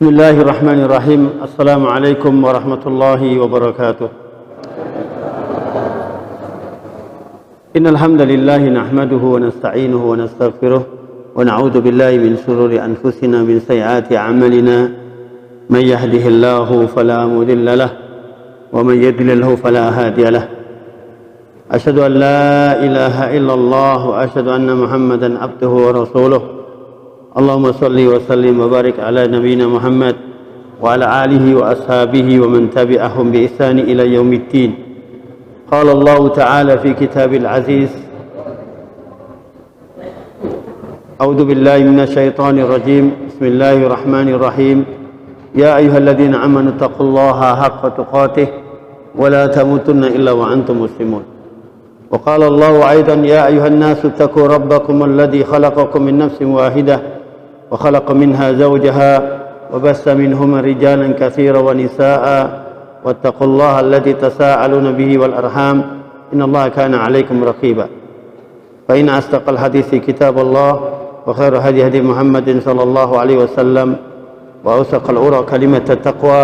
Bismillahirrahmanirrahim. Assalamualaikum warahmatullahi wabarakatuh. Innal hamdalillah nahmaduhu wa nasta'inuhu wa nastaghfiruh wa na'udzu billahi min shururi anfusina min sayyiati a'malina. Man yahdihillahu fala mudilla lahu wa man yudlilhu fala hadiya lahu. Asyhadu an la ilaha illallah wa asyhadu anna Muhammadan abduhu wa rasuluh. Allahumma salli wa sallim wa barik ala nabiyyina Muhammad wa ala alihi wa ashabihi wa man tabi'ahum bi ihsani ila yaumiddin. Qala Allah ta'ala fi kitabil aziz. A'udzu billahi minasy syaithanir rajim. Bismillahirrahmanirrahim. Ya ayyuhalladzina amanu taqullaha haqqa tuqatih wa la tamutunna illa wa antum muslimun. Wa qala Allah aidan ya ayyuhan nasu taqu rabbakum alladzi khalaqakum min nafsin wahidah وخلق منها زوجها وبث منهما رجالا كثيرا ونساء واتقوا الله الذي تساءلون به والأرحام إن الله كان عليكم رقيبا فإن أصدق الحديث كتاب الله وخير هدي هدي محمد صلى الله عليه وسلم وأوثق الأمور كلمة التقوى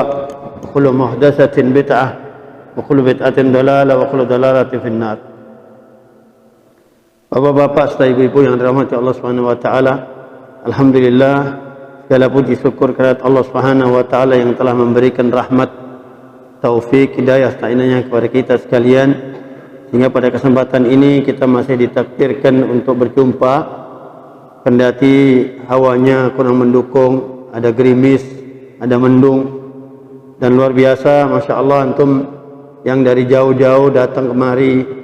وكل محدثة بدعة وكل بدعة ضلالة وكل ضلالة في النار. Bapak-bapak serta ibu-ibu yang dirahmati Allah Subhanahu wa taala, alhamdulillah, segala puji syukur kehadirat Allah Subhanahu wa taala yang telah memberikan rahmat, taufik, hidayah serta inayahnya kepada kita sekalian, sehingga pada kesempatan ini kita masih ditakdirkan untuk berjumpa, kendati hawanya kurang mendukung, ada gerimis, ada mendung, dan luar biasa, masya Allah, antum yang dari jauh-jauh datang kemari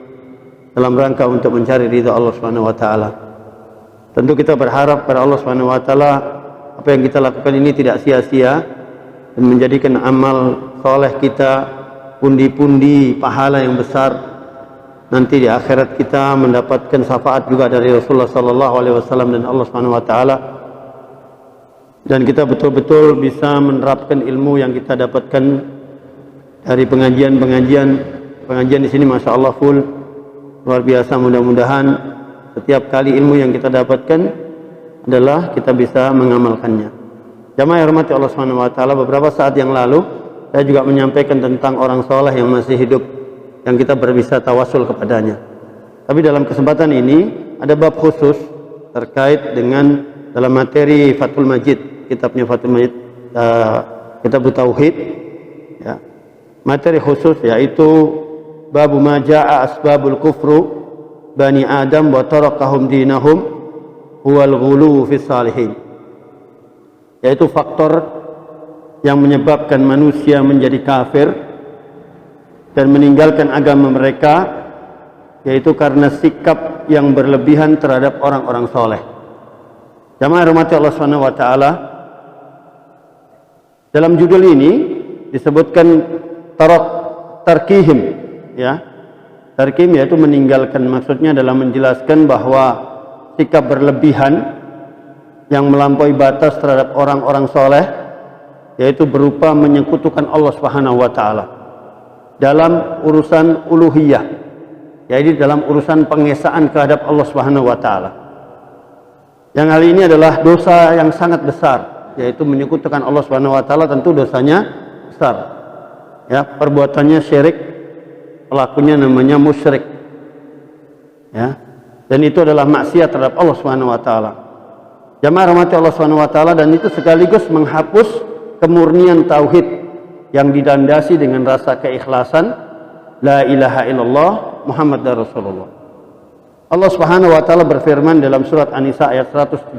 dalam rangka untuk mencari ridha Allah Subhanahu wa taala. Tentu kita berharap pada Allah Subhanahu wa taala apa yang kita lakukan ini tidak sia-sia dan menjadikan amal soleh kita pundi-pundi pahala yang besar. Nanti di akhirat kita mendapatkan syafaat juga dari Rasulullah sallallahu alaihi wasallam dan Allah Subhanahu wa taala. Dan kita betul-betul bisa menerapkan ilmu yang kita dapatkan dari pengajian di sini, masya Allah, full. Luar biasa, mudah-mudahan setiap kali ilmu yang kita dapatkan adalah kita bisa mengamalkannya. Jamaah yang hormati Allah Subhanahu wa taala, beberapa saat yang lalu saya juga menyampaikan tentang orang soleh yang masih hidup yang kita bisa tawasul kepadanya. Tapi dalam kesempatan ini ada bab khusus terkait dengan dalam materi Fathul Majid, kitabnya Fathul Majid, kitab Tauhid, ya. Materi khusus yaitu babu ma jaa asbabul kufru bani Adam wa tarakahum dinahum huwal ghulu fis salihin, yaitu faktor yang menyebabkan manusia menjadi kafir dan meninggalkan agama mereka, yaitu karena sikap yang berlebihan terhadap orang-orang soleh. Jamaah rahmati Allah Subhanahu wa taala, dalam judul ini disebutkan tarkihim, ya, tarkim yaitu meninggalkan, maksudnya adalah menjelaskan bahwa sikap berlebihan yang melampaui batas terhadap orang-orang soleh, yaitu berupa menyekutukan Allah Subhanahu wa taala dalam urusan uluhiyah, yaitu dalam urusan pengesaan kehadap Allah Subhanahu wa taala. Yang hal ini adalah dosa yang sangat besar, yaitu menyekutukan Allah Subhanahu wa taala, tentu dosanya besar. Ya, perbuatannya syirik, pelakunya namanya musyrik, ya, dan itu adalah maksiat terhadap Allah Subhanahu wa taala. Jamaah rahmati Allah Subhanahu wa taala, dan itu sekaligus menghapus kemurnian tauhid yang didandasi dengan rasa keikhlasan la ilaha illallah Muhammadar Rasulullah. Allah Subhanahu wa taala berfirman dalam surat An-Nisa ayat 171,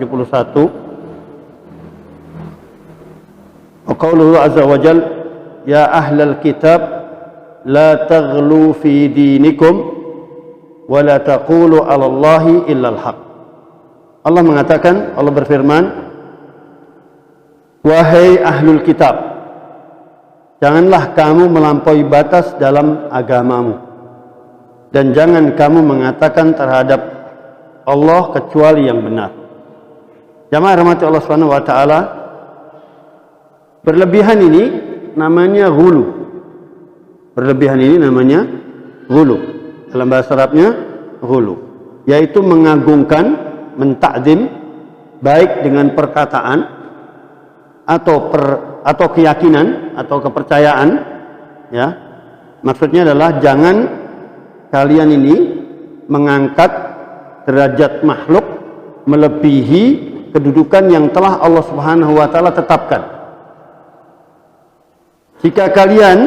wa qauluhu azza wa jalla ya ahlal kitab la taghlu fi dinikum wa la taqulu 'ala Allahi illa al-haq. Allah mengatakan, Allah berfirman, wahai ahlul kitab, janganlah kamu melampaui batas dalam agamamu, dan jangan kamu mengatakan terhadap Allah kecuali yang benar. Jamaah rahmati Allah Subhanahu wa taala, berlebihan ini namanya ghulu. Berlebihan ini namanya ghulu. Dalam bahasa Arabnya ghulu, yaitu mengagungkan, mentakdim, baik dengan perkataan atau keyakinan atau kepercayaan, ya. Maksudnya adalah jangan kalian ini mengangkat derajat makhluk melebihi kedudukan yang telah Allah Subhanahu wa taala tetapkan. Jika kalian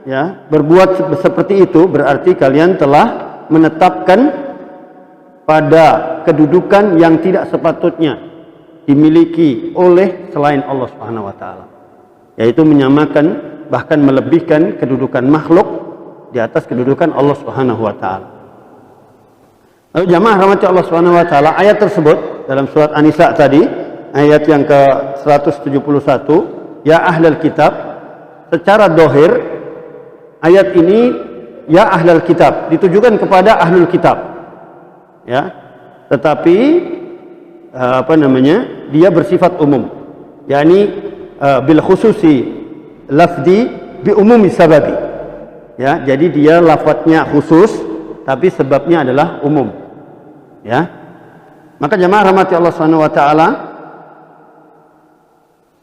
ya berbuat seperti itu, berarti kalian telah menetapkan pada kedudukan yang tidak sepatutnya dimiliki oleh selain Allah Subhanahu wa taala, yaitu menyamakan bahkan melebihkan kedudukan makhluk di atas kedudukan Allah Subhanahu wa taala. Lalu jamaah rahmati Allah Subhanahu wa taala, ayat tersebut dalam surat An-Nisa tadi, ayat yang ke-171, ya ahlal kitab, secara dohir ayat ini ya ahlal kitab ditujukan kepada ahlul kitab. Ya. Tetapi dia bersifat umum. yakni bil khususi lafzi bi umumi sababi. Ya, jadi dia lafadznya khusus tapi sebabnya adalah umum. Ya. Maka jemaah rahmati Allah Subhanahu wa taala,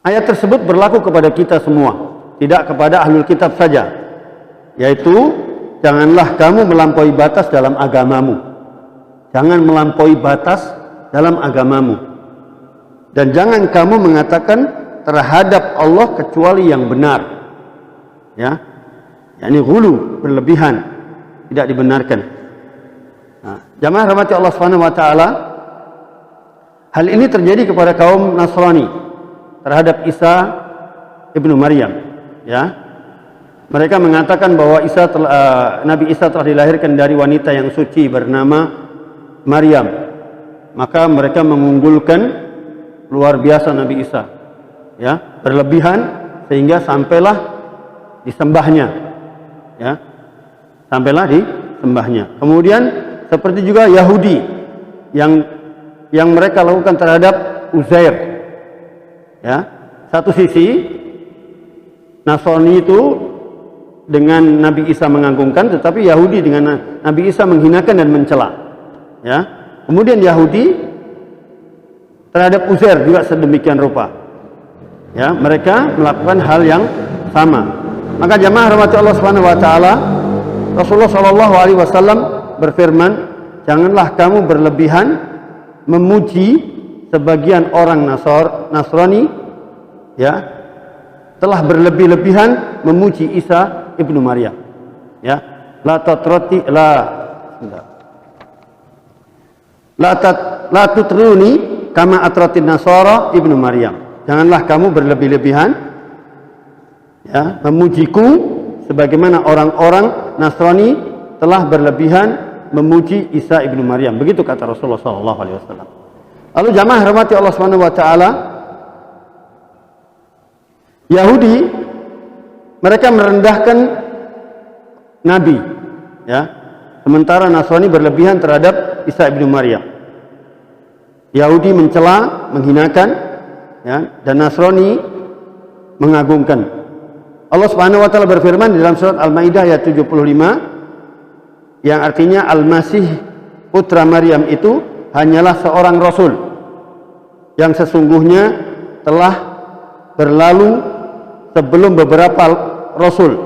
ayat tersebut berlaku kepada kita semua, tidak kepada ahlul kitab saja. Yaitu janganlah kamu melampaui batas dalam agamamu. Jangan melampaui batas dalam agamamu. Dan jangan kamu mengatakan terhadap Allah kecuali yang benar. Ya. yakni ghulu, berlebihan, tidak dibenarkan. Nah, jamaah rahmati Allah Subhanahu wa taala, hal ini terjadi kepada kaum Nasrani terhadap Isa ibnu Maryam. Ya. Mereka mengatakan bahwa Nabi Isa telah dilahirkan dari wanita yang suci bernama Maryam. Maka mereka mengunggulkan luar biasa Nabi Isa. Ya, berlebihan sehingga sampailah disembahnya. Ya. Sampailah disembahnya. Kemudian seperti juga Yahudi yang mereka lakukan terhadap Uzair. Ya. Satu sisi Nasrani itu dengan Nabi Isa mengagungkan, tetapi Yahudi dengan Nabi Isa menghinakan dan mencela. Ya. Kemudian Yahudi terhadap Uzair juga sedemikian rupa. Ya, mereka melakukan hal yang sama. Maka jamaah rahmati Allah Subhanahu wa taala, Rasulullah sallallahu alaihi wasallam berfirman, janganlah kamu berlebihan memuji sebagian orang Nasrani, ya, telah berlebih-lebihan memuji Isa ibnu Maryam. Ya, la tutruni kama atratin Nasara ibnu Maryam. Janganlah kamu berlebih-lebihan, ya, memujiku sebagaimana orang-orang Nasrani telah berlebihan memuji Isa ibnu Maryam. Begitu kata Rasulullah sallallahu alaihi wasallam. Lalu jamaah rahmati Allah Subhanahu wa taala, Yahudi mereka merendahkan Nabi, ya, sementara Nasrani berlebihan terhadap Isa ibnu Maryam. Yahudi mencela, menghinakan, ya, dan Nasrani mengagungkan. Allah Subhanahu wa taala berfirman di dalam surat Al-Maidah ayat 75 yang artinya Al-Masih putra Maryam itu hanyalah seorang rasul yang sesungguhnya telah berlalu sebelum beberapa rasul,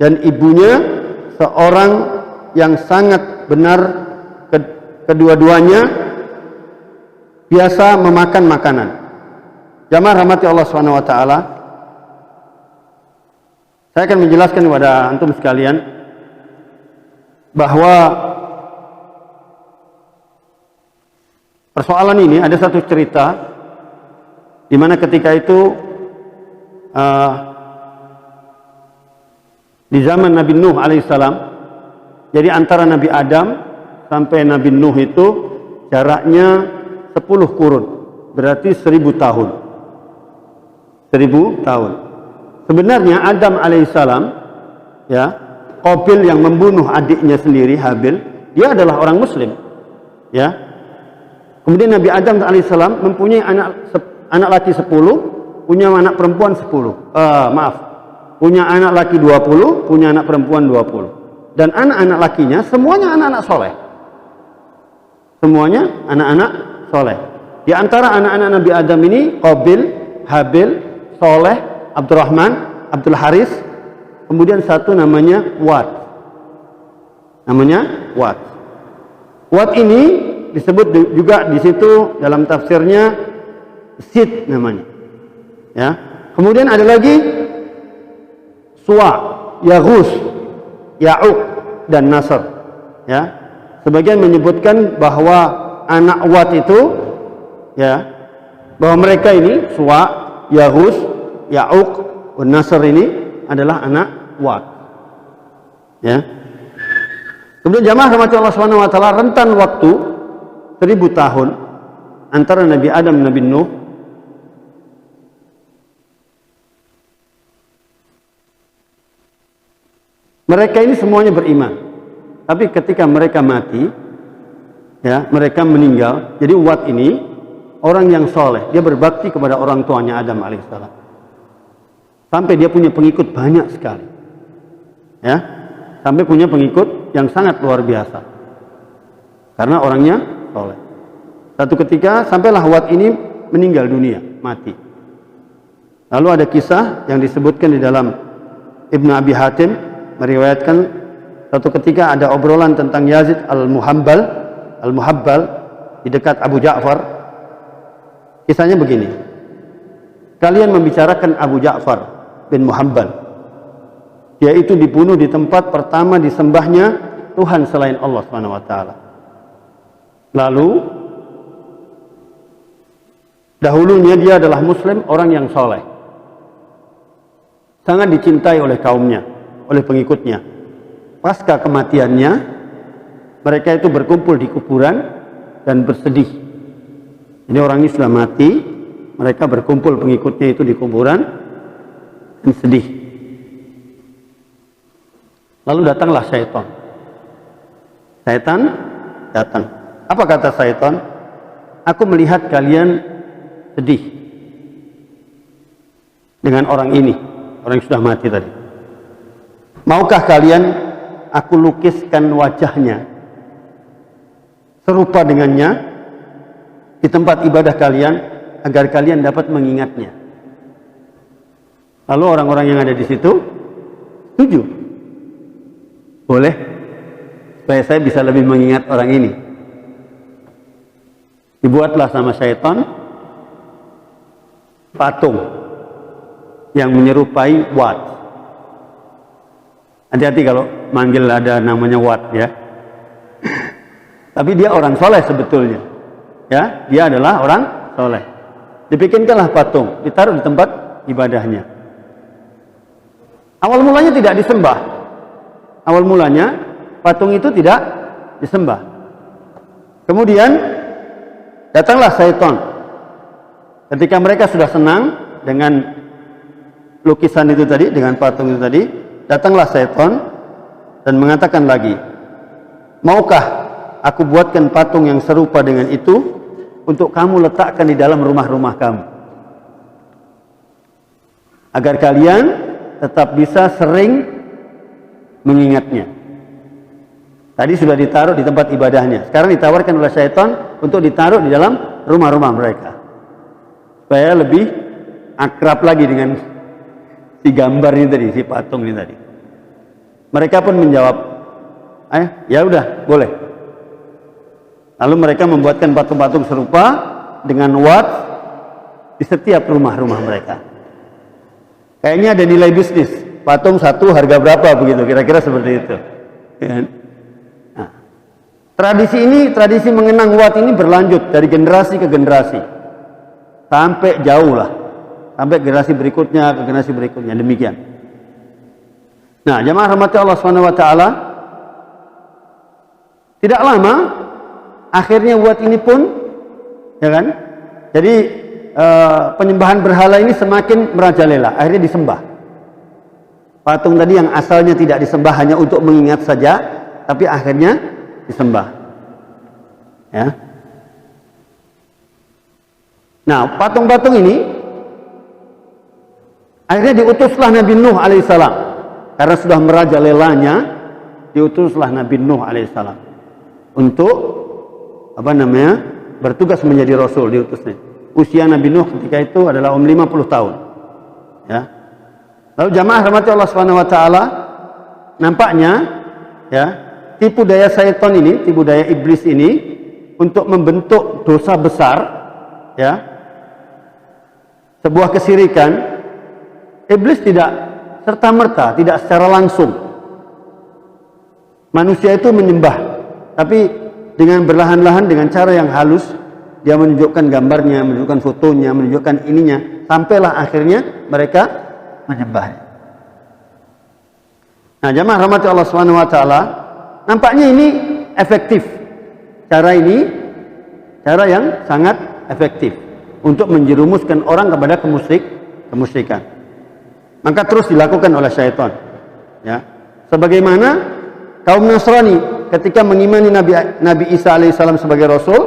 dan ibunya seorang yang sangat benar, kedua-duanya biasa memakan makanan. Jamaah rahmati Allah Subhanahu wa taala, saya akan menjelaskan kepada antum sekalian bahwa persoalan ini ada satu cerita di mana ketika itu di zaman Nabi Nuh alaihissalam, jadi antara Nabi Adam sampai Nabi Nuh itu jaraknya 10 kurun, berarti 1000 tahun. 1000 tahun. Sebenarnya Adam alaihissalam, ya, Qabil yang membunuh adiknya sendiri Habil, dia adalah orang Muslim. Ya. Kemudian Nabi Adam alaihissalam mempunyai anak laki 10, punya anak perempuan 10. Punya anak laki 20, punya anak perempuan 20. Dan anak-anak lakinya semuanya anak-anak soleh. Semuanya anak-anak soleh. Di antara anak-anak Nabi Adam ini, Qabil Habil, Soleh, Abdurrahman, Abdul Haris, kemudian satu namanya Wad. Namanya Wad. Wad ini disebut juga di situ dalam tafsirnya Sid namanya. Ya. Kemudian ada lagi Suwa, Yaghus, Ya'uq dan Nasr. Ya. Sebagian menyebutkan bahwa anak Wad itu ya, bahwa mereka ini Suwa, Yaghus, Ya'uq dan Nasr ini adalah anak Wad. Ya. Kemudian jamaah rahmat Allah Subhanahu wa taala, rentan waktu 1000 tahun antara Nabi Adam dan Nabi Nuh. Mereka ini semuanya beriman. Tapi ketika mereka mati, ya, mereka meninggal. Jadi Wad ini orang yang soleh, dia berbakti kepada orang tuanya Adam alaihissalam. Sampai dia punya pengikut banyak sekali. Ya, sampai punya pengikut yang sangat luar biasa. Karena orangnya soleh. Satu ketika sampailah Wad ini meninggal dunia, mati. Lalu ada kisah yang disebutkan di dalam Ibnu Abi Hatim meriwayatkan satu ketika ada obrolan tentang Yazid Al-Muhabbal di dekat Abu Ja'far. Kisahnya begini. Kalian membicarakan Abu Ja'far bin Muhabbal. Dia itu dibunuh di tempat pertama disembahnya Tuhan selain Allah Subhanahu wa taala. Lalu dahulunya dia adalah muslim, orang yang soleh. Sangat dicintai oleh kaumnya, oleh pengikutnya. Pasca kematiannya, mereka itu berkumpul di kuburan dan bersedih. Jadi orang ini sudah mati, mereka berkumpul pengikutnya itu di kuburan dan sedih. Lalu datanglah syaitan. Syaitan datang. Apa kata syaitan? Aku melihat kalian sedih dengan orang ini, orang yang sudah mati tadi. Maukah kalian aku lukiskan wajahnya serupa dengannya di tempat ibadah kalian agar kalian dapat mengingatnya? Lalu orang-orang yang ada di situ setuju. Boleh, supaya saya bisa lebih mengingat orang ini. Dibuatlah sama syaitan patung yang menyerupai Wad. Hati-hati kalau manggil ada namanya Wad ya. Tapi dia orang soleh sebetulnya. Ya, dia adalah orang soleh. Dibikinkanlah patung, ditaruh di tempat ibadahnya. Awal mulanya tidak disembah. Awal mulanya patung itu tidak disembah. Kemudian datanglah syaitan. Ketika mereka sudah senang dengan lukisan itu tadi, dengan patung itu tadi, datanglah syaitan dan mengatakan lagi, maukah aku buatkan patung yang serupa dengan itu untuk kamu letakkan di dalam rumah-rumah kamu, agar kalian tetap bisa sering mengingatnya. Tadi sudah ditaruh di tempat ibadahnya, sekarang ditawarkan oleh syaitan untuk ditaruh di dalam rumah-rumah mereka supaya lebih akrab lagi dengan si gambar ini tadi, si patung ini tadi. Mereka pun menjawab, ya udah, boleh. Lalu mereka membuatkan patung-patung serupa dengan Wad di setiap rumah-rumah mereka. Kayaknya ada nilai bisnis. Patung satu harga berapa begitu, kira-kira seperti itu. Nah, tradisi mengenang Wad ini berlanjut dari generasi ke generasi sampai jauh lah, sampai generasi berikutnya ke generasi berikutnya, demikian. Nah, jamaah rahmati Allah Subhanahu wa taala, tidak lama akhirnya Wad ini pun, ya kan? Jadi penyembahan berhala ini semakin merajalela, akhirnya disembah. Patung tadi yang asalnya tidak disembah hanya untuk mengingat saja, tapi akhirnya disembah. Ya. Nah, patung-patung ini akhirnya diutuslah Nabi Nuh alaihissalam. Karena sudah merajalelanya, diutuslah Nabi Nuh alaihissalam untuk bertugas menjadi rasul, diutusnya. usia Nabi Nuh ketika itu adalah 50 tahun. Ya. Lalu jamaah rahmati Allah Subhanahu wa taala, nampaknya ya, tipu daya syaitan ini, tipu daya iblis ini untuk membentuk dosa besar, ya, sebuah kesirikan, iblis tidak serta-merta, tidak secara langsung manusia itu menyembah, tapi dengan berlahan-lahan, dengan cara yang halus, dia menunjukkan gambarnya, menunjukkan fotonya, menunjukkan ininya, sampailah akhirnya mereka menyembahnya. Nah, jamaah rahmati Allah Subhanahu wa taala, nampaknya ini efektif. Cara ini cara yang sangat efektif untuk menjerumuskan orang kepada kemusyrikan. Maka terus dilakukan oleh syaitan. Ya. Sebagaimana kaum Nasrani ketika mengimani Nabi Isa alaihissalam sebagai rasul,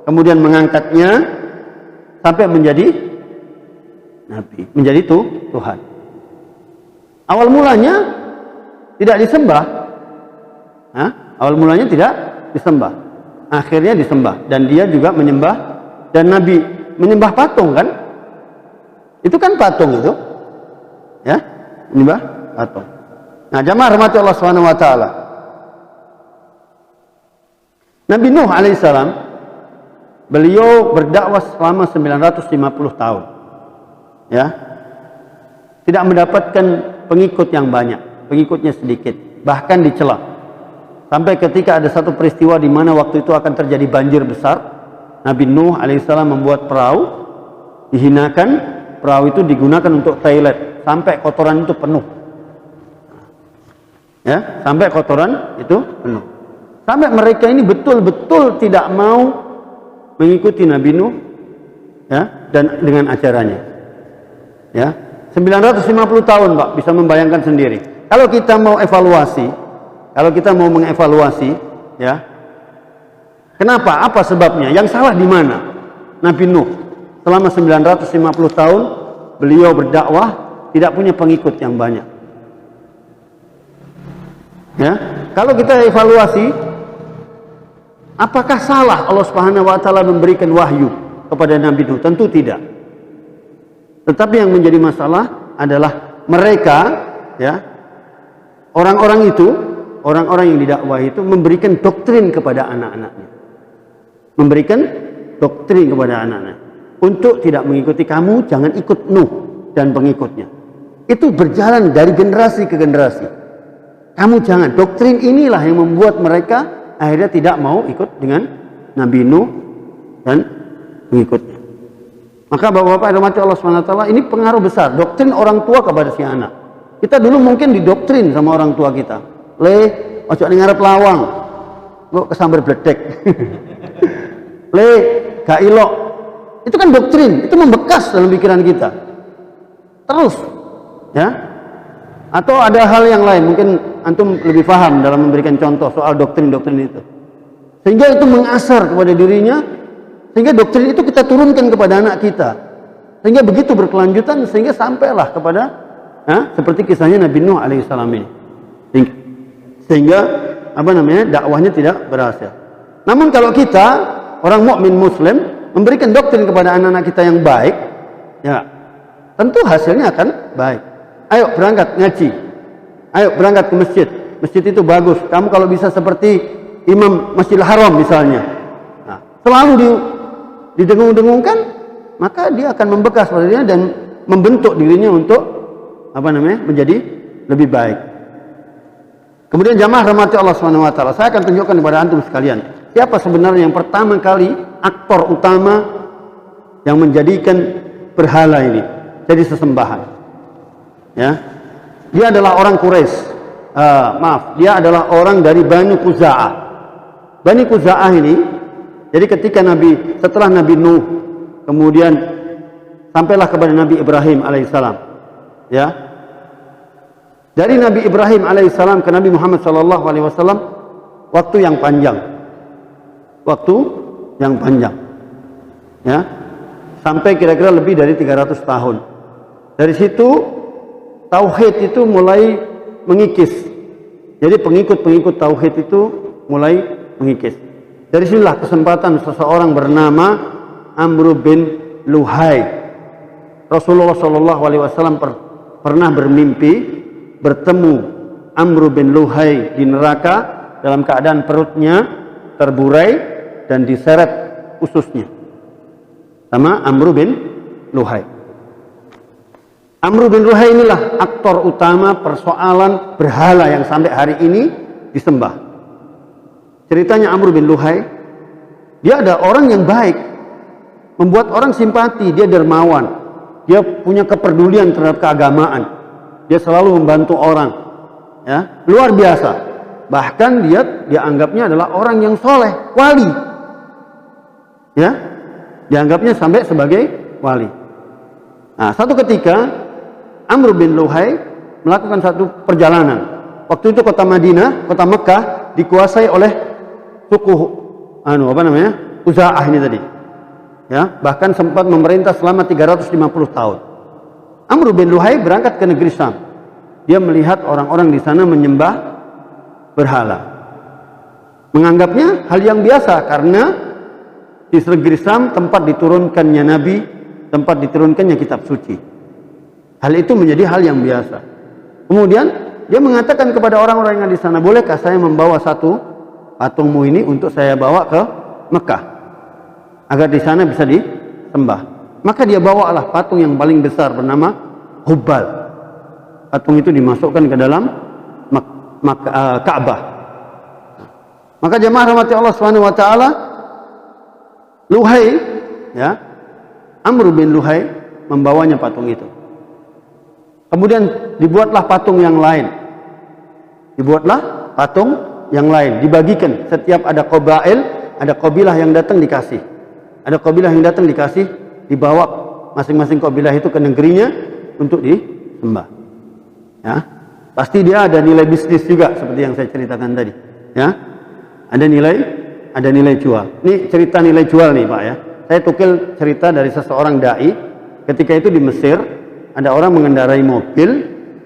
kemudian mengangkatnya sampai menjadi nabi, menjadi Tuhan. Awal mulanya tidak disembah. Awal mulanya tidak disembah. Akhirnya disembah, dan dia juga menyembah, dan Nabi menyembah patung kan? Itu kan patung itu. Ya, menyembah patung. Nah, jamaah rahmati Allah Subhanahu wa taala. Nabi Nuh alaihissalam, beliau berdakwah selama 950 tahun. Ya. Tidak mendapatkan pengikut yang banyak, pengikutnya sedikit, bahkan dicela. Sampai ketika ada satu peristiwa di mana waktu itu akan terjadi banjir besar, Nabi Nuh alaihissalam membuat perahu, dihinakan, perahu itu digunakan untuk toilet, sampai kotoran itu penuh. Ya, sampai kotoran itu penuh. Sampai mereka ini betul-betul tidak mau mengikuti Nabi Nuh, ya, dan dengan ajarannya. Ya, 950 tahun, Pak, bisa membayangkan sendiri. Kalau kita mau evaluasi, kalau kita mau mengevaluasi, ya, kenapa? Apa sebabnya? Yang salah di mana? Nabi Nuh selama 950 tahun beliau berdakwah tidak punya pengikut yang banyak. Ya, kalau kita evaluasi, apakah salah Allah Subhanahu wa taala memberikan wahyu kepada Nabi Nuh? Tentu tidak. Tetapi yang menjadi masalah adalah mereka, ya, orang-orang itu, orang-orang yang didakwahi itu memberikan doktrin kepada anak-anaknya. Memberikan doktrin kepada anak-anak untuk tidak mengikuti kamu, jangan ikut Nuh dan pengikutnya. Itu berjalan dari generasi ke generasi. Kamu jangan, doktrin inilah yang membuat mereka akhirnya tidak mau ikut dengan Nabi Nuh dan pengikutnya. Maka bapak-bapak rahmati Allah SWT, ini pengaruh besar doktrin orang tua kepada si anak. Kita dulu mungkin didoktrin sama orang tua kita. Ojo ning ngarep lawang, kok kesambar bledek. Gak ilok. Itu kan doktrin, itu membekas dalam pikiran kita. Terus, ya. Atau ada hal yang lain, mungkin antum lebih paham dalam memberikan contoh soal doktrin-doktrin itu. Sehingga itu mengasar kepada dirinya, sehingga doktrin itu kita turunkan kepada anak kita. Sehingga begitu berkelanjutan, sehingga sampailah kepada seperti kisahnya Nabi Nuh alaihissalam ini. Sehingga dakwahnya tidak berhasil. Namun kalau kita orang mukmin muslim memberikan doktrin kepada anak-anak kita yang baik, ya tentu hasilnya akan baik. Ayo berangkat ngaji, ayo berangkat ke masjid. Masjid itu bagus. Kamu kalau bisa seperti Imam Masjidil Haram misalnya, selalu didengung-dengungkan, maka dia akan membekas pada dirinya dan membentuk dirinya untuk menjadi lebih baik. Kemudian jamaah rahmati Allah Subhanahu wa taala, saya akan tunjukkan kepada antum sekalian, siapa sebenarnya yang pertama kali aktor utama yang menjadikan berhala ini jadi sesembahan. Ya. Dia adalah orang Quraisy. Dia adalah orang dari Bani Khuza'ah. Bani Khuza'ah ini, jadi ketika setelah Nabi Nuh, kemudian sampailah kepada Nabi Ibrahim alaihissalam. Ya. Dari Nabi Ibrahim alaihissalam ke Nabi Muhammad sallallahu alaihi wasallam waktu yang panjang. Waktu yang panjang. Ya. Sampai kira-kira lebih dari 300 tahun. Dari situ tauhid itu mulai mengikis. Jadi pengikut-pengikut tauhid itu mulai mengikis. Dari sinilah kesempatan seseorang bernama Amr bin Luhai. Rasulullah Shallallahu Alaihi Wasallam pernah bermimpi bertemu Amr bin Luhai di neraka dalam keadaan perutnya terburai dan diseret ususnya sama Amr bin Luhai. Amr bin Luhai inilah aktor utama persoalan berhala yang sampai hari ini disembah. Ceritanya Amr bin Luhai, dia ada orang yang baik, membuat orang simpati, dia dermawan, dia punya kepedulian terhadap keagamaan, dia selalu membantu orang, ya, luar biasa. Bahkan dia dianggapnya adalah orang yang soleh, wali, ya, dianggapnya sampai sebagai wali. Nah, satu ketika Amr bin Luhai melakukan satu perjalanan. Waktu itu kota Madinah, kota Mekah dikuasai oleh suku Khuza'ah ini tadi. Ya, bahkan sempat memerintah selama 350 tahun. Amr bin Luhai berangkat ke negeri Syam. Dia melihat orang-orang di sana menyembah berhala. Menganggapnya hal yang biasa karena di negeri Syam tempat diturunkannya Nabi, tempat diturunkannya kitab suci. Hal itu menjadi hal yang biasa. Kemudian dia mengatakan kepada orang-orang yang di sana, bolehkah saya membawa satu patungmu ini untuk saya bawa ke Mekah agar di sana bisa disembah. Maka dia bawalah patung yang paling besar bernama Hubal. Patung itu dimasukkan ke dalam Ka'bah. Maka jemaah rahmati Allah Subhanahu wa taala, Luhai, ya, Amr bin Luhai membawanya patung itu. Kemudian dibuatlah patung yang lain. Dibuatlah patung yang lain. Dibagikan. Setiap ada qabail, ada qabilah yang datang dikasih. Ada qabilah yang datang dikasih, dibawa masing-masing qabilah itu ke negerinya untuk disembah. Ya. Pasti dia ada nilai bisnis juga seperti yang saya ceritakan tadi. Ya. Ada nilai jual. Ini cerita nilai jual nih Pak ya. Saya tukil cerita dari seseorang dai. Ketika itu di Mesir, ada orang mengendarai mobil,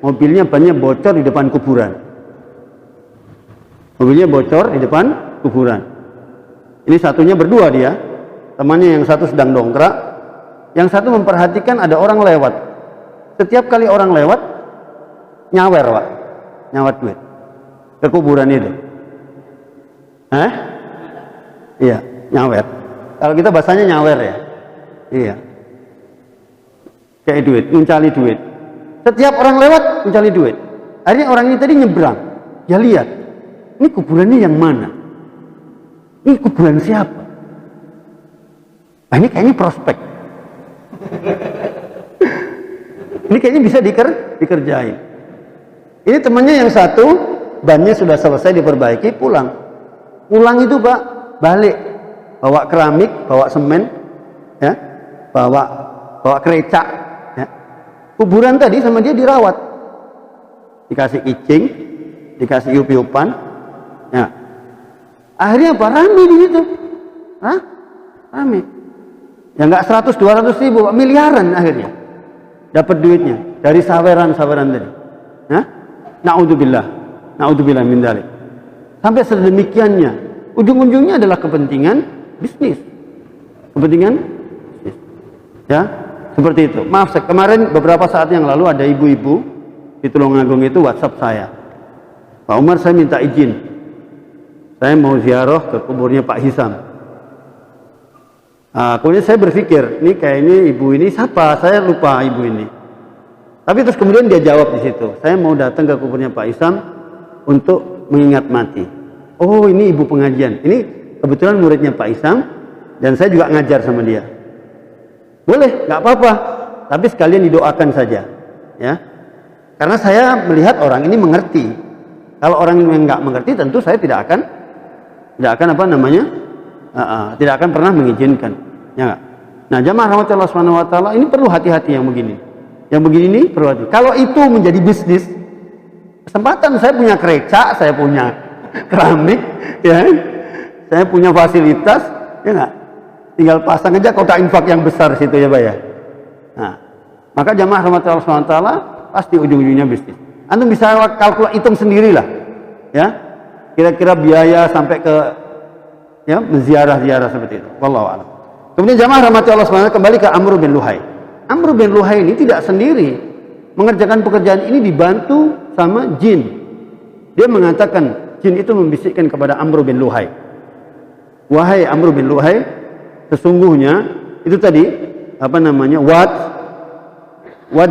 mobilnya bannya bocor di depan kuburan. Mobilnya bocor di depan kuburan. Ini satunya berdua dia, temannya yang satu sedang dongkrak, yang satu memperhatikan ada orang lewat. Setiap kali orang lewat, nyawer Pak, nyawer duit ke kuburan itu. Iya, nyawer. Kalau kita bahasanya nyawer ya. Iya. Kayak duit, mencari duit. Setiap orang lewat mencari duit. Akhirnya orang ini tadi nyebrang. Ya lihat, ini kuburannya yang mana? Ini kuburan siapa? Nah, ini kayaknya prospek. Ini kayaknya bisa dikerjain. Ini temannya yang satu, bannya sudah selesai diperbaiki, pulang. Pulang itu Pak, balik. Bawa keramik, bawa semen, ya, bawa kerecak. Kuburan tadi sama dia dirawat, dikasih icing, dikasih yup-yupan, ya. Akhirnya apa? Rame di situ, rame. Ya nggak 100-200 ribu, miliaran akhirnya dapat duitnya dari saweran tadi. Naudzubillah min dzalik. Sampai sedemikiannya, ujung-ujungnya adalah kepentingan bisnis, ya. Seperti itu. Maaf, kemarin beberapa saat yang lalu ada ibu-ibu di Tulungagung itu WhatsApp saya. Pak Umar, saya minta izin. Saya mau ziarah ke kuburnya Pak Hisam. Kemudian saya berpikir, ini kayaknya ibu ini siapa? Saya lupa ibu ini. Tapi terus kemudian dia jawab di situ, saya mau datang ke kuburnya Pak Hisam untuk mengingat mati. Oh, ini ibu pengajian. Ini kebetulan muridnya Pak Hisam dan saya juga ngajar sama dia. Boleh, nggak apa-apa, tapi sekalian didoakan saja, ya. Karena saya melihat orang ini mengerti. Kalau orang yang nggak mengerti, tentu saya tidak akan tidak akan pernah mengizinkan, ya. Nah, jamaah rahmatullah subhanahu wa taala, ini perlu hati-hati yang begini. Yang begini ini perlu hati. Kalau itu menjadi bisnis, kesempatan saya punya kerecak, saya punya keramik, ya, saya punya fasilitas, ya nggak. Tinggal pasang aja kotak infak yang besar situ ya Pak ya. Nah, maka jamaah rahmatullah SWT pasti ujung-ujungnya bisnis. Antum bisa kalkulasi, hitung sendirilah, ya. Kira-kira biaya sampai ke, ya, menziarah-ziarah seperti itu. Wallahu a'lam. Kemudian jamaah rahmati Allah SWT kembali ke Amr bin Luhai. Amr bin Luhai ini tidak sendiri mengerjakan pekerjaan ini, dibantu sama jin. Dia mengatakan, jin itu membisikkan kepada Amr bin Luhai, wahai Amr bin Luhai, sesungguhnya itu tadi Wad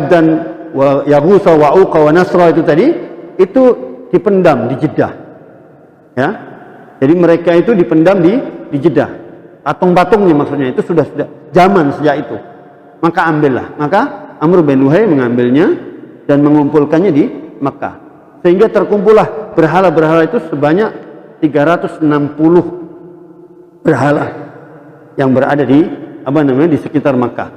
dan Yaghutha wa Uqa wa Nasra itu tadi itu dipendam di Jeddah. Ya. Jadi mereka itu dipendam di Jeddah. Patung-patungnya maksudnya itu sudah zaman sejak itu. Maka ambillah. Maka Amr bin Luhai mengambilnya dan mengumpulkannya di Mekah. Sehingga terkumpullah berhala-berhala itu sebanyak 360 berhala yang berada di di sekitar Mekah.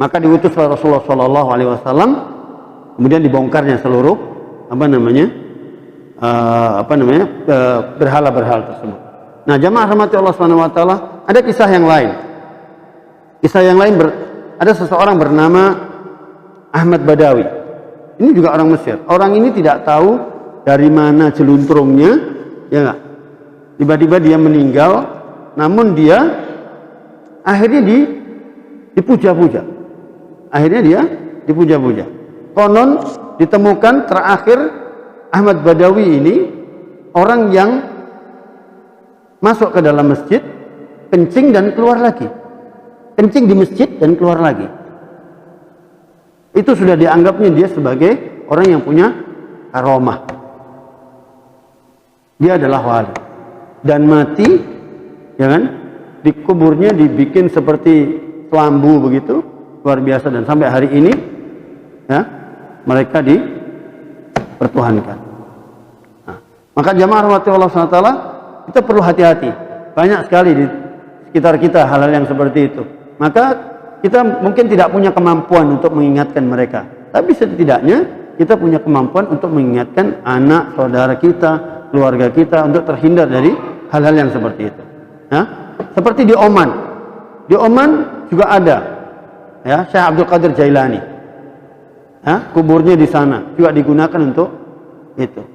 Maka diutuslah Rasulullah SAW, kemudian dibongkarnya seluruh berhala-berhala tersebut. Nah, jamaah rahmati Allah SWT, ada kisah yang lain. Ada seseorang bernama Ahmad Badawi. Ini juga orang Mesir. Orang ini tidak tahu dari mana jeluntrungnya, ya enggak? Tiba-tiba dia meninggal, namun dia akhirnya dipuja-puja. Akhirnya dia dipuja-puja. Konon ditemukan terakhir Ahmad Badawi ini orang yang masuk ke dalam masjid, kencing dan keluar lagi. Kencing di masjid dan keluar lagi. Itu sudah dianggapnya dia sebagai orang yang punya karomah. Dia adalah wali. Dan mati, ya kan? Dikuburnya dibikin seperti kelambu begitu, luar biasa, dan sampai hari ini ya, mereka dipertuhankan. Nah, maka jamaah rahmati Allah SWT, kita perlu hati-hati. Banyak sekali di sekitar kita hal-hal yang seperti itu. Maka kita mungkin tidak punya kemampuan untuk mengingatkan mereka, tapi setidaknya kita punya kemampuan untuk mengingatkan anak, saudara kita, keluarga kita untuk terhindar dari hal-hal yang seperti itu. Ya? Seperti di Oman. Di Oman juga ada ya, Syekh Abdul Qadir Jailani. Ya, kuburnya di sana juga digunakan untuk itu.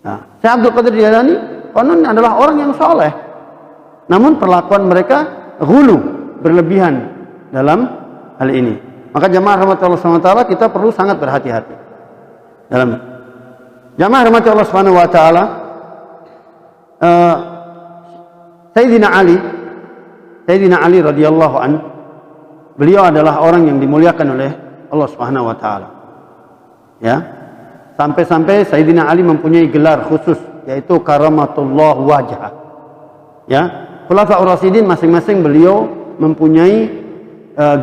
Nah, Syekh Abdul Qadir Jailani konon adalah orang yang soleh, namun perlakuan mereka ghulu, berlebihan dalam hal ini. Maka jamaah rahmatullah SWT, kita perlu sangat berhati-hati dalam jamaah rahmatullah SWT. Sayyidina Ali radhiyallahu an, beliau adalah orang yang dimuliakan oleh Allah Subhanahu wa taala. Ya. Sampai-sampai Sayyidina Ali mempunyai gelar khusus, yaitu karamatullah wajah. Ya. Khulafaur Rasyidin masing-masing beliau mempunyai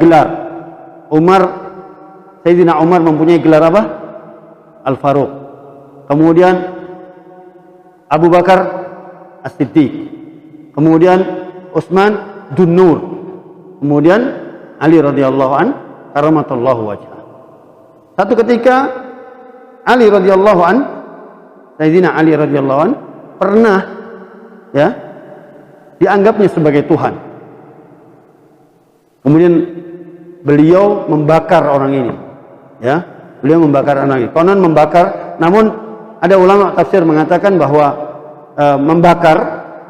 gelar. Sayyidina Umar mempunyai gelar apa? Al-Faruq. Kemudian Abu Bakar As-Siddiq. Kemudian Utsman Dun-Nur. Kemudian Ali radhiyallahu an karamatullahu wajah. Satu ketika Sayyidina Ali radhiyallahu an pernah ya dianggapnya sebagai Tuhan. Kemudian beliau membakar orang ini. Ya, beliau membakar orang ini. Konon membakar, namun ada ulama tafsir mengatakan bahwa membakar,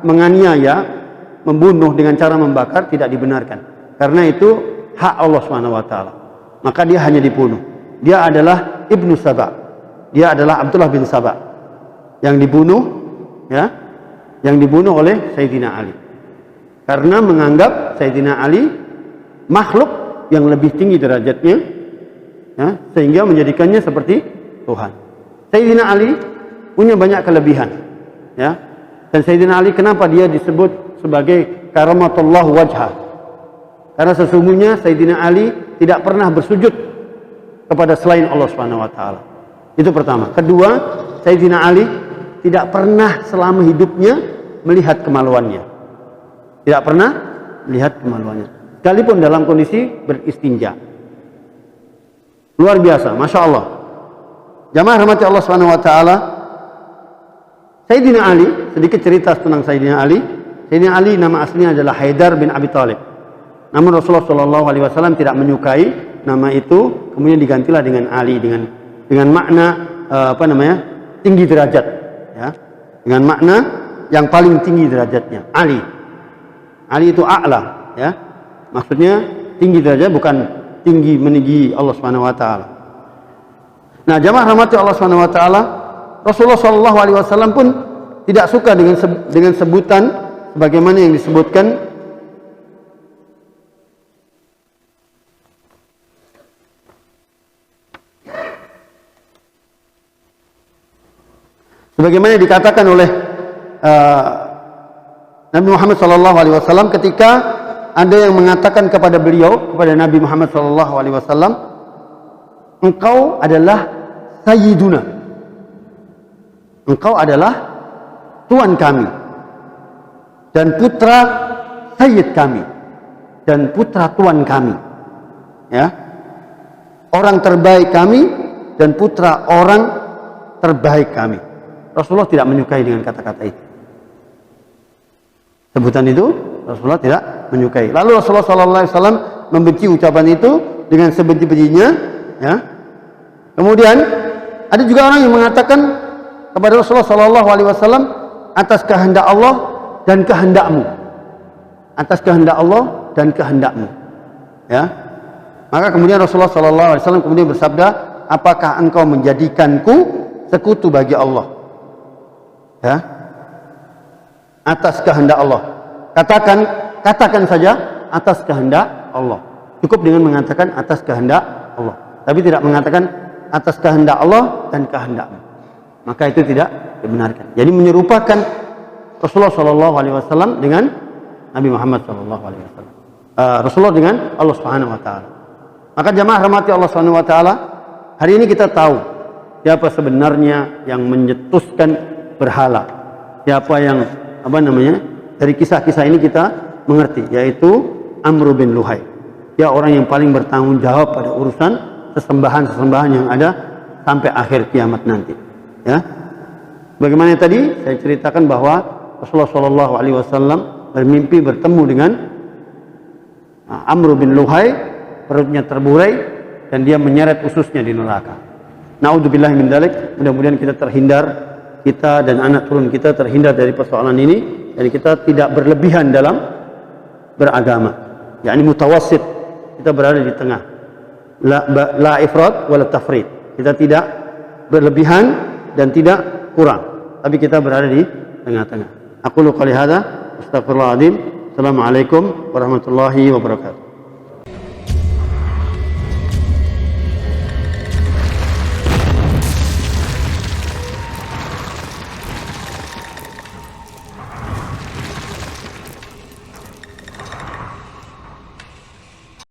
menganiaya, membunuh dengan cara membakar tidak dibenarkan. Karena itu hak Allah SWT. Maka dia hanya dibunuh. Dia adalah Ibnu Saba. Dia adalah Abdullah bin Saba yang dibunuh, ya, yang dibunuh oleh Sayyidina Ali. Karena menganggap Sayyidina Ali makhluk yang lebih tinggi derajatnya, ya, sehingga menjadikannya seperti Tuhan. Sayyidina Ali punya banyak kelebihan, ya. Dan Sayyidina Ali kenapa dia disebut sebagai karamatullah wajah? Karena sesungguhnya Sayyidina Ali tidak pernah bersujud kepada selain Allah Subhanahu wa taala. Itu pertama. Kedua, Sayyidina Ali tidak pernah selama hidupnya melihat kemaluannya. Tidak pernah melihat kemaluannya. Sekalipun dalam kondisi beristinja. Luar biasa, Masya Allah. Jamaah rahmati Allah Subhanahu wa taala. Sayyidina Ali, sedikit cerita tentang Sayyidina Ali. Sayyidina Ali nama aslinya adalah Haidar bin Abi Thalib. Namun Rasulullah SAW tidak menyukai nama itu, kemudian digantilah dengan Ali dengan makna tinggi derajat, ya. Dengan makna yang paling tinggi derajatnya, Ali. Ali itu a'la. ya. Maksudnya tinggi derajat, bukan tinggi meninggi Allah Subhanahu wa taala. Nah, jamaah rahmati Allah Subhanahu wa taala, Rasulullah sallallahu alaihi wasallam pun tidak suka dengan sebutan sebagaimana yang disebutkan sebagaimana dikatakan oleh Nabi Muhammad sallallahu alaihi wasallam ketika ada yang mengatakan kepada beliau, kepada Nabi Muhammad sallallahu alaihi wasallam, engkau adalah sayyiduna, engkau adalah tuan kami dan putra sayyid kami dan putra tuan kami, ya, orang terbaik kami dan putra orang terbaik kami. Rasulullah tidak menyukai dengan kata-kata itu. Sebutan itu Rasulullah tidak menyukai. Lalu Rasulullah SAW membenci ucapan itu dengan sebenci-bencinya, ya. Kemudian ada juga orang yang mengatakan kepada Rasulullah SAW, atas kehendak Allah dan kehendakmu, atas kehendak Allah dan kehendakmu, ya. Maka kemudian Rasulullah SAW kemudian bersabda, apakah engkau menjadikanku sekutu bagi Allah, ya, atas kehendak Allah. Katakan saja atas kehendak Allah. Cukup dengan mengatakan atas kehendak Allah, tapi tidak mengatakan atas kehendak Allah dan kehendakmu. Maka itu tidak dibenarkan. Jadi menyerupakan Rasulullah SAW dengan Nabi Muhammad SAW. Rasulullah dengan Allah Subhanahu Wa Taala. Maka jamaah rahmati Allah Subhanahu Wa Taala, hari ini kita tahu siapa sebenarnya yang menyetuskan berhala. Siapa yang dari kisah-kisah ini kita mengerti, yaitu Amr bin Luhai. Dia orang yang paling bertanggung jawab pada urusan sesembahan-sesembahan yang ada sampai akhir kiamat nanti, ya. Bagaimana tadi saya ceritakan bahwa Rasulullah SAW bermimpi bertemu dengan Amr bin Luhai, perutnya terburai dan dia menyeret ususnya di neraka. Naudzubillah min dzalik. Mudah-mudahan kita terhindar, kita dan anak turun kita terhindar dari persoalan ini, dan kita tidak berlebihan dalam beragama, yakni mutawassit, kita berada di tengah, la ifrat wala tafrit, kita tidak berlebihan dan tidak kurang, tapi kita berada di tengah-tengah. Aqulu qouli hadza, astaghfirullahaladzim. Assalamualaikum warahmatullahi wabarakatuh.